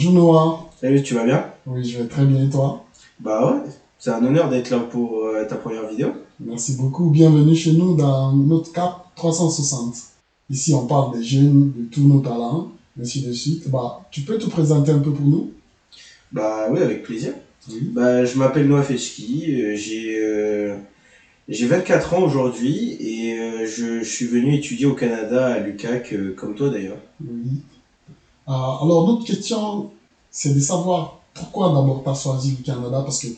Bonjour Noah. Salut, tu vas bien? Oui, je vais très bien et toi? Bah ouais, c'est un honneur d'être là pour ta première vidéo. Merci beaucoup. Bienvenue chez nous dans notre CAP 360. Ici, on parle des jeunes, de tous nos talents, ainsi de suite. Tu peux te présenter un peu pour nous? Bah oui, avec plaisir. Oui. Bah je m'appelle Noah Fechki, j'ai 24 ans aujourd'hui et je suis venu étudier au Canada à l'UQAC, comme toi d'ailleurs. Oui. Alors, notre question, c'est de savoir pourquoi d'abord tu as choisi le Canada, parce que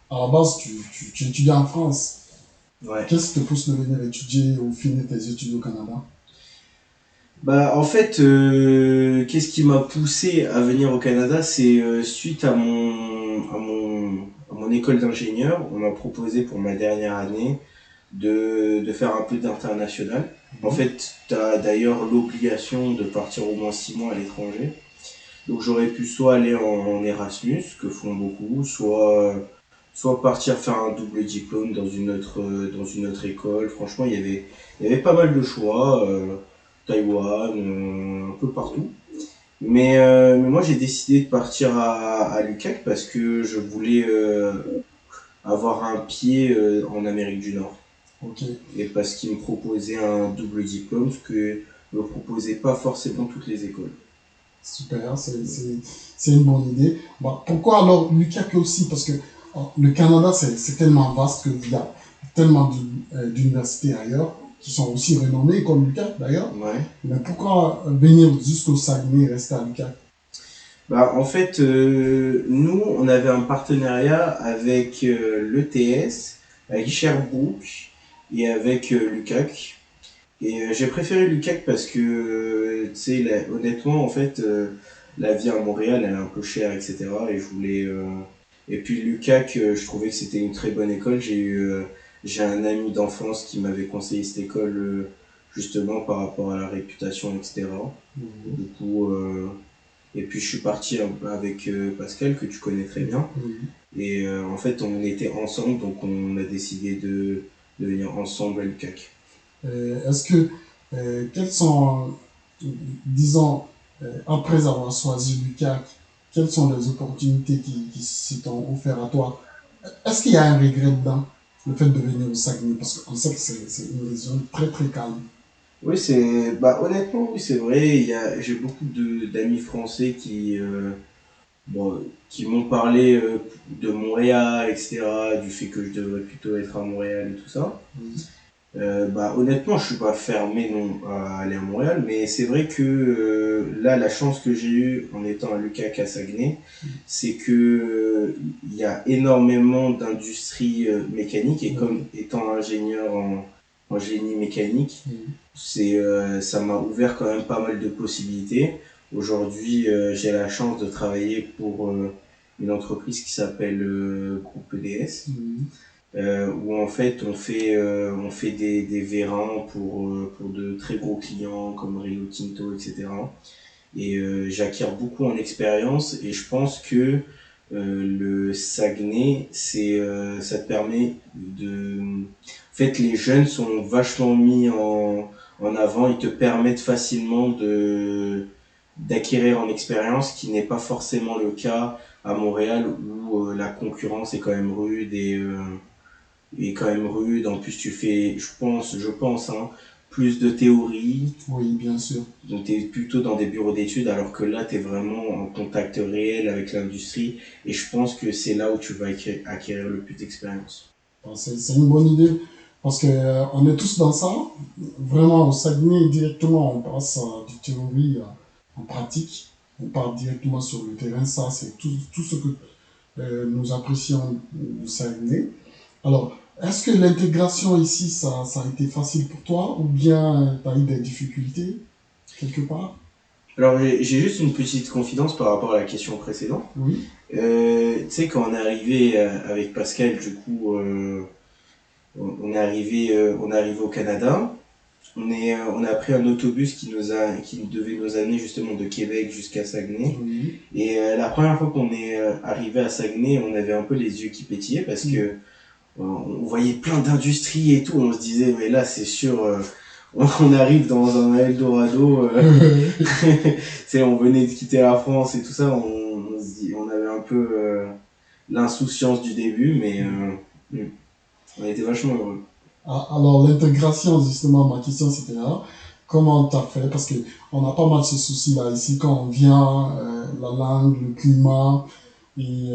à la base, tu étudies en France. Ouais. Qu'est-ce qui te pousse de venir étudier ou finir tes études au Canada? Bah en fait, qu'est-ce qui m'a poussé à venir au Canada, c'est suite à mon école d'ingénieur, on m'a proposé pour ma dernière année de faire un peu d'international. En fait, tu as d'ailleurs l'obligation de partir au moins 6 mois à l'étranger. Donc j'aurais pu soit aller en Erasmus, que font beaucoup, soit partir faire un double diplôme dans une autre école. Franchement, il y avait pas mal de choix, Taïwan, un peu partout. Mais moi, j'ai décidé de partir à l'UQAC parce que je voulais avoir un pied en Amérique du Nord. Ok, Et parce qu'ils me proposaient un double diplôme, ce que ne me proposaient pas forcément toutes les écoles. super, c'est une bonne idée. Pourquoi alors l'UQAC aussi? Parce que le Canada, c'est tellement vaste qu'il y a tellement d'universités ailleurs qui sont aussi renommées comme l'UQAC d'ailleurs. Ouais. Mais pourquoi venir jusqu'au Saguenay et rester à l'UQAC? Bah, en fait, nous, on avait un partenariat avec l'ETS, avec Sherbrooke et avec l'UQAC. Et j'ai préféré l'UQAC parce que, tu sais, honnêtement, en fait, la vie à Montréal, elle est un peu chère, etc. Et je voulais. Et puis l'UQAC, je trouvais que c'était une très bonne école. J'ai un ami d'enfance qui m'avait conseillé cette école, justement par rapport à la réputation, etc. Du coup, et puis je suis parti avec Pascal, que tu connais très bien. Et en fait, on était ensemble, donc on a décidé de venir ensemble à l'UQAC. Est-ce que, quelles sont, disons, après avoir choisi l'UQAC, quelles sont les opportunités qui se t'ont offertes à toi? Est-ce qu'il y a un regret dedans, le fait de venir au Saguenay? Parce qu'on sait que c'est une région très très calme. Oui, bah, honnêtement, oui, c'est vrai. J'ai beaucoup d'amis français qui m'ont parlé de Montréal, etc., du fait que je devrais plutôt être à Montréal et tout ça. Bah, honnêtement, je suis pas fermé non à aller à Montréal, mais c'est vrai que là, la chance que j'ai eue en étant à l'UQAC à Saguenay, c'est que il y a énormément d'industries mécaniques et comme étant ingénieur en génie mécanique, ça m'a ouvert quand même pas mal de possibilités. Aujourd'hui, j'ai la chance de travailler pour une entreprise qui s'appelle Groupe EDS, où en fait on fait des vérins pour de très gros clients comme Rio Tinto, etc. Et j'acquiers beaucoup en expérience et je pense que le Saguenay, ça te permet de... En fait, les jeunes sont vachement mis en avant, ils te permettent facilement d'acquérir en expérience, ce qui n'est pas forcément le cas à Montréal où la concurrence est quand même rude et quand même rude. En plus, tu fais, je pense, hein, plus de théorie. Oui, bien sûr. Donc, tu es plutôt dans des bureaux d'études, alors que là, tu es vraiment en contact réel avec l'industrie. Et je pense que c'est là où tu vas acquérir le plus d'expérience. C'est une bonne idée parce que on est tous dans ça. Vraiment, au Saguenay, directement, on passe du théorie en pratique. On part directement sur le terrain. Ça, c'est tout ce que nous apprécions du Saguenay. Alors, est-ce que l'intégration ici, ça a été facile pour toi ou bien tu as eu des difficultés quelque part? Alors, j'ai juste une petite confidence par rapport à la question précédente. Oui. Tu sais, quand on est arrivé avec Pascal, du coup, on est arrivé au Canada. On a pris un autobus qui devait nous amener justement de Québec jusqu'à Saguenay. Oui. Et la première fois qu'on est arrivé à Saguenay, on avait un peu les yeux qui pétillaient parce que on voyait plein d'industries et tout. On se disait, mais là, c'est sûr, on arrive dans un Eldorado. On venait de quitter la France et tout ça. On on avait un peu l'insouciance du début, mais on était vachement heureux. Alors, l'intégration, justement, ma question c'était là. Comment t'as fait? Parce que on a pas mal ce souci-là ici quand on vient, la langue, le climat et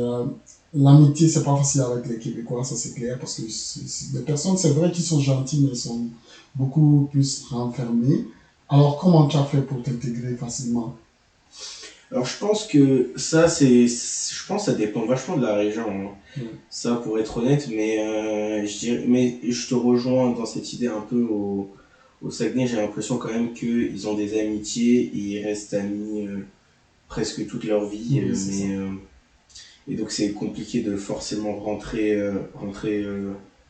l'amitié, c'est pas facile avec les Québécois, ça c'est clair, parce que c'est des personnes, c'est vrai qu'ils sont gentils, mais ils sont beaucoup plus renfermés. Alors, comment tu as fait pour t'intégrer facilement? Alors je pense que je pense que ça dépend vachement de la région, hein. Mm. Ça pour être honnête, mais je te rejoins dans cette idée un peu au Saguenay, j'ai l'impression quand même qu'ils ont des amitiés et ils restent amis presque toute leur vie, Oui, c'est ça. et donc c'est compliqué de forcément rentrer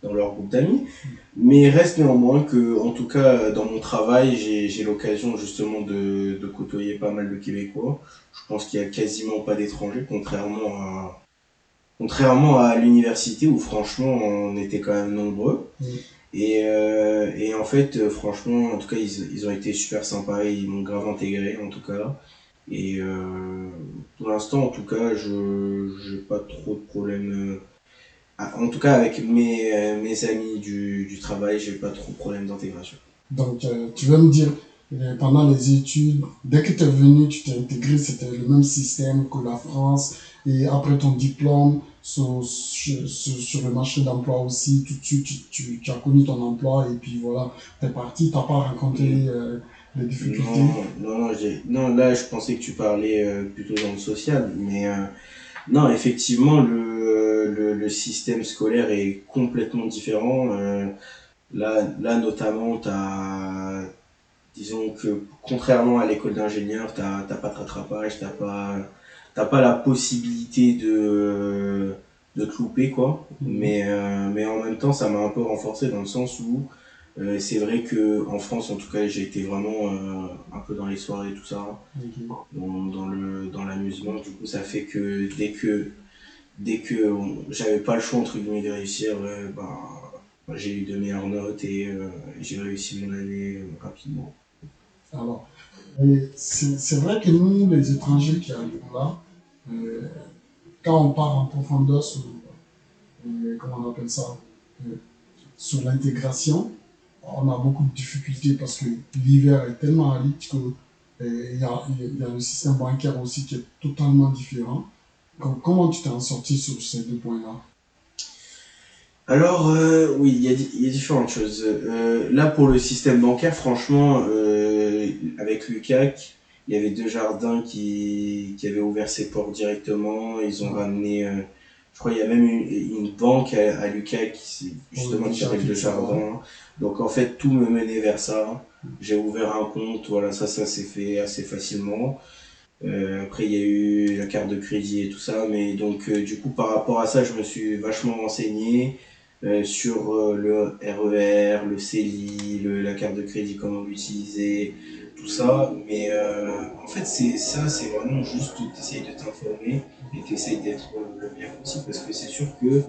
dans leur groupe d'amis. Mais il reste néanmoins que, en tout cas, dans mon travail, j'ai l'occasion justement de côtoyer pas mal de Québécois. Je pense qu'il y a quasiment pas d'étrangers, contrairement à l'université où franchement on était quand même nombreux. Mm. Et en fait, franchement, en tout cas, ils ont été super sympas, ils m'ont grave intégré en tout cas. Et pour l'instant, en tout cas, je j'ai pas trop de problèmes. En tout cas, avec mes amis du travail, j'ai pas trop de problèmes d'intégration. Donc, tu veux me dire, pendant les études, dès que tu es venu, tu t'es intégré, c'était le même système que la France. Et après ton diplôme, sur le marché d'emploi aussi, tout de suite, tu as connu ton emploi et puis voilà, tu es parti, tu n'as pas rencontré les difficultés. Non, là, je pensais que tu parlais plutôt dans le social, mais non, effectivement, le système scolaire est complètement différent. Là, notamment, disons que contrairement à l'école d'ingénieur, t'as pas de rattrapage, t'as pas la possibilité de te louper, quoi. Mais en même temps, ça m'a un peu renforcé dans le sens où c'est vrai que en France, en tout cas, j'ai été vraiment un peu dans les soirées, tout ça, Ok. dans l'amusement. Du coup, ça fait que dès que j'avais pas le choix entre guillemets de réussir, ouais, j'ai eu de meilleures notes et j'ai réussi mon année rapidement. Alors, c'est vrai que nous, les étrangers qui arrivent là, euh, quand on part en profondeur sur, comment on appelle ça, euh, sur l'intégration, on a beaucoup de difficultés parce que l'hiver est tellement aride que il y a le système bancaire aussi qui est totalement différent. Comment tu t'es sorti sur ces deux points-là? Alors, oui, il y a différentes choses. Là, pour le système bancaire, franchement, avec l'UCAC, il y avait Desjardins qui avait ouvert ses portes directement. Ils ont ramené, je crois, il y a même une banque à l'UCAC justement qui s'appelle Desjardins. Donc, en fait, tout me menait vers ça. J'ai ouvert un compte, voilà, ça s'est fait assez facilement. Après, il y a eu la carte de crédit et tout ça, mais donc, du coup, par rapport à ça, je me suis vachement renseigné sur le RER, le CELI, la carte de crédit, comment l'utiliser, tout ça. Mais en fait, c'est vraiment juste, tu essayes de t'informer et tu essayes d'être le meilleur possible parce que c'est sûr que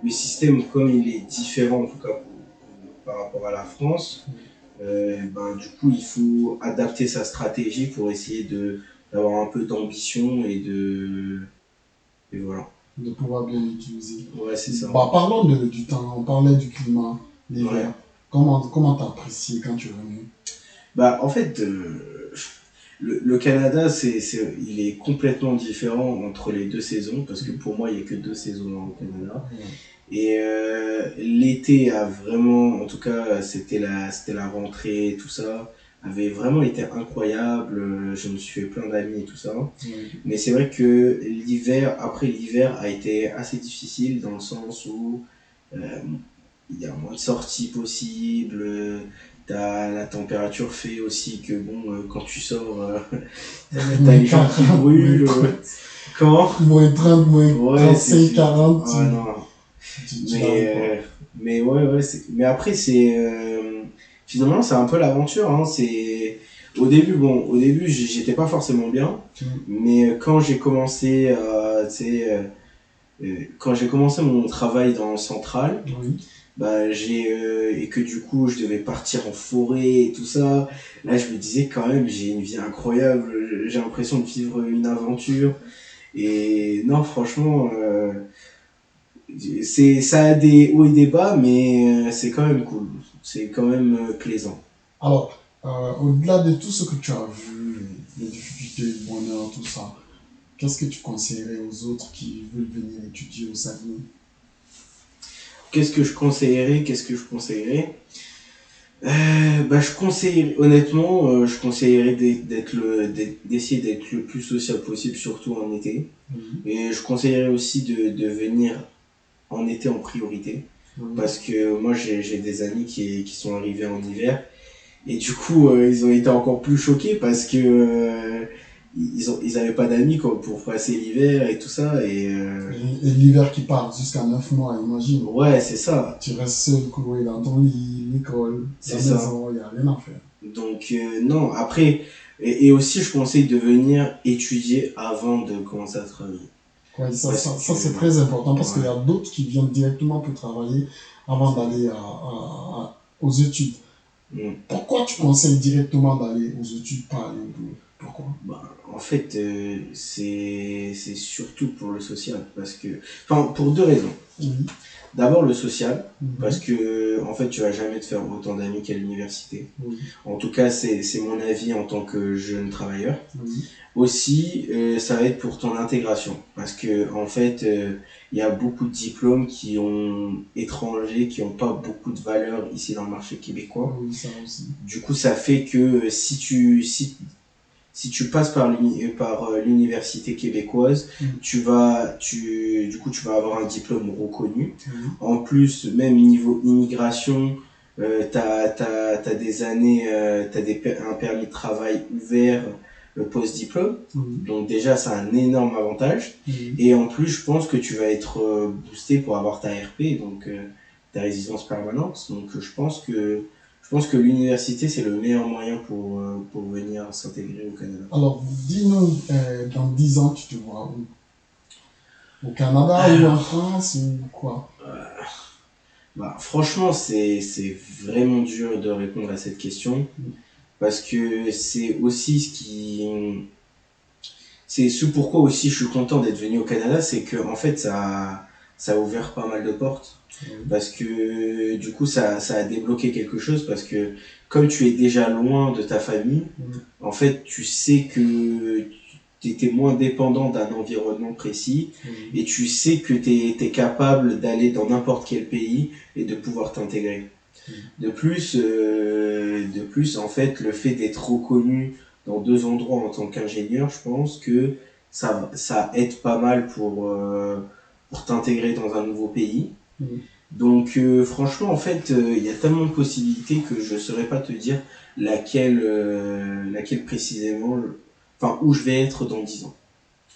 le système, comme il est différent, en tout cas par rapport à la France, du coup, il faut adapter sa stratégie pour essayer d'avoir un peu d'ambition et voilà. De pouvoir bien l'utiliser. Ouais, c'est ça. Parlons du temps, on parlait du climat, l'hiver. Ouais. Comment t'as apprécié quand tu es venu? En fait, le Canada, il est complètement différent entre les deux saisons, parce que pour moi, il n'y a que deux saisons au Canada. Et l'été a vraiment, en tout cas, c'était la rentrée, tout ça, avait vraiment été incroyable. Je me suis fait plein d'amis et tout ça. Mais c'est vrai que après l'hiver, a été assez difficile dans le sens où il y a moins de sorties possibles. La température fait aussi que bon, quand tu sors, t'as les gens qui brûlent. Comment Moins 30, moins Ouais, 35, 40. Ah non. Mais ouais, mais après, finalement, c'est un peu l'aventure, hein. Au début, j'étais pas forcément bien, mais quand j'ai commencé quand j'ai commencé mon travail dans Centrale, et que du coup je devais partir en forêt et tout ça, là je me disais quand même j'ai une vie incroyable, j'ai l'impression de vivre une aventure Et non, franchement, ça a des hauts et des bas, mais c'est quand même cool. C'est quand même plaisant. Alors, au-delà de tout ce que tu as vu, les difficultés, le bonheur, tout ça, qu'est-ce que tu conseillerais aux autres qui veulent venir étudier au Saguenay? Qu'est-ce que je conseillerais bah, je conseille, honnêtement, je conseillerais d'essayer d'être le plus social possible, surtout en été. Oui, Et je conseillerais aussi de venir en été en priorité. oui. Parce que moi, j'ai des amis qui sont arrivés en hiver. Et du coup, ils ont été encore plus choqués parce que ils avaient pas d'amis quoi, pour passer l'hiver et tout ça. Et l'hiver qui part jusqu'à 9 mois, imagine. Ouais, c'est ça. Tu restes seul, coué dans ton lit, l'école, la C'est ça. maison, il n'y a rien à faire. Donc, non, après, et aussi, je conseille de venir étudier avant de commencer à travailler. Ouais, Parce que, c'est très important parce qu'il y ouais. a d'autres qui viennent directement pour travailler avant d'aller aux études. Mm. Pourquoi tu conseilles directement d'aller aux études, pas aller au boulot? Pourquoi? Bah, en fait, c'est surtout pour le social. Parce que, enfin, pour deux raisons. Oui. D'abord, le social, parce Mhm. que, en fait, tu vas jamais te faire autant d'amis qu'à l'université. Oui. En tout cas, c'est mon avis en tant que jeune travailleur. Oui. Aussi, ça va être pour ton intégration. Parce que, en fait, il y a beaucoup de diplômes étrangers, qui n'ont pas beaucoup de valeur ici dans le marché québécois. Oui, ça aussi. Du coup, ça fait que si tu passes par l'université québécoise, Mhm. du coup, tu vas avoir un diplôme reconnu. Oui. En plus, même niveau immigration, t'as des années, un permis de travail ouvert post-diplôme. Oui. Donc déjà, c'est un énorme avantage. Oui. Et en plus, je pense que tu vas être boosté pour avoir ta RP, donc ta résidence permanente. Donc je pense que l'université, c'est le meilleur moyen pour venir s'intégrer au Canada. Alors, dis-nous, dans 10 ans, tu te vois où? Au Canada ou en France ou quoi? Bah, franchement, c'est vraiment dur de répondre à cette question parce que c'est aussi c'est ce pourquoi aussi je suis content d'être venu au Canada, c'est que en fait ça a ouvert pas mal de portes Oui. parce que du coup ça a débloqué quelque chose parce que comme tu es déjà loin de ta famille, Oui. en fait tu sais que tu étais moins dépendant d'un environnement précis Oui. et tu sais que tu es capable d'aller dans n'importe quel pays et de pouvoir t'intégrer. Oui. De plus, en fait, le fait d'être reconnu dans deux endroits en tant qu'ingénieur, je pense que ça aide pas mal pour t'intégrer dans un nouveau pays. Oui. Donc, franchement, en fait, il y a tellement de possibilités que je ne saurais pas te dire laquelle précisément, enfin, où je vais être dans 10 ans.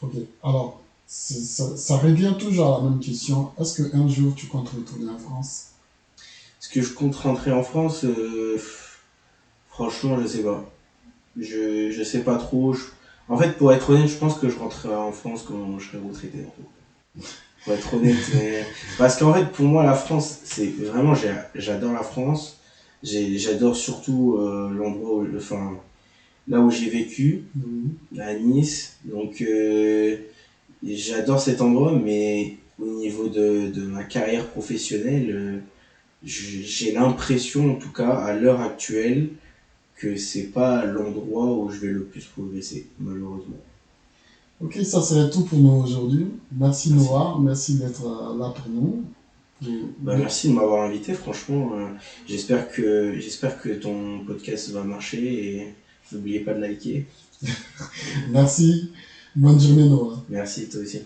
Ok. Alors, ça revient toujours à la même question. Est-ce qu'un jour tu comptes retourner en France? Est-ce que je compte rentrer en France franchement, je sais pas. Je sais pas trop. En fait, pour être honnête, je pense que je rentrerai en France quand je serai retraité. En fait. Pour être honnête. Parce qu'en fait, pour moi, la France, c'est vraiment, j'adore la France. J'adore surtout l'endroit enfin, là où j'ai vécu, Oui. à Nice. Donc, j'adore cet endroit, mais au niveau de ma carrière professionnelle, j'ai l'impression, en tout cas, à l'heure actuelle, que c'est pas l'endroit où je vais le plus progresser, malheureusement. Ok, ça serait tout pour nous aujourd'hui. Merci Merci. Noah, merci d'être là pour nous. Bah, merci de m'avoir invité, franchement. J'espère que ton podcast va marcher et n'oubliez pas de liker. Merci, bonne journée Noah. Merci, toi aussi.